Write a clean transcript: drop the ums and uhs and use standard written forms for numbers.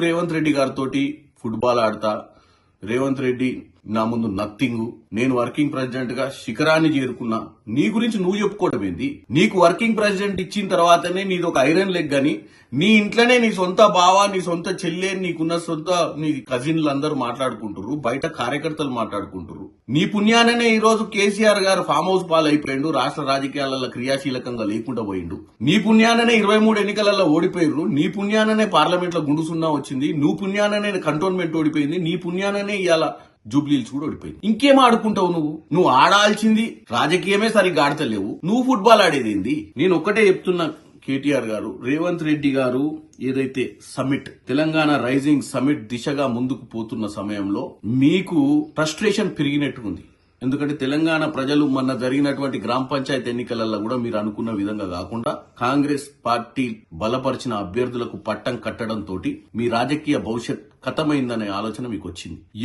రేవంత్ రెడ్డి గారితో ఫుట్బాల్ ఆడతా, రేవంత్ రెడ్డి నా ముందు నథింగ్, నేను వర్కింగ్ ప్రెసిడెంట్ గా శిఖరాన్ని చేరుకున్నా. నీ గురించి నువ్వు చెప్పుకోవడం ఏంది? నీకు వర్కింగ్ ప్రెసిడెంట్ ఇచ్చిన తర్వాతనే నీది ఒక ఐరన్ లెగ్ అని నీ ఇంట్లోనే నీ సొంత బావ, నీ సొంత చెల్లె, నీకున్న సొంత నీ కజిన్లు అందరూ మాట్లాడుకుంటారు, బయట కార్యకర్తలు మాట్లాడుకుంటారు. నీ పుణ్యాననే ఈ రోజు కేసీఆర్ గారు ఫామ్ హౌస్ పాలైపోయిండు, రాష్ట్ర రాజకీయాలలో క్రియాశీలకంగా లేకుండా పోయిండు. నీ పుణ్యాననే 23 ఎన్నికలలో ఓడిపోయారు, నీ పుణ్యాననే పార్లమెంట్ లో గుండు సున్నా వచ్చింది, నీ పుణ్యాననే కంటోన్మెంట్ ఓడిపోయింది, నీ పుణ్యాననే ఇవాళ జూబ్లీల్స్ కూడా ఓడిపోయింది. ఇంకేం ఆడుకుంటావు నువ్వు ఆడాల్సింది రాజకీయమే సరిగ్గా ఆడతలేవు, నువ్వు ఫుట్బాల్ ఆడేదేంది? నేను ఒక్కటే చెప్తున్నా కేటీఆర్ గారు, రేవంత్ రెడ్డి గారు ఏదైతే సమిట్, తెలంగాణ రైజింగ్ సమిట్ దిశగా ముందుకు పోతున్న సమయంలో మీకు ఫ్రస్ట్రేషన్ పెరిగినట్టుంది. ఎందుకంటే తెలంగాణ ప్రజలు మొన్న జరిగినటువంటి గ్రామ పంచాయతీ ఎన్నికలలో కూడా మీరు అనుకున్న విధంగా కాకుండా కాంగ్రెస్ పార్టీ బలపరిచిన అభ్యర్థులకు పట్టం కట్టడంతో మీ రాజకీయ భవిష్యత్ ఖతమైందనే ఆలోచన మీకు వచ్చింది.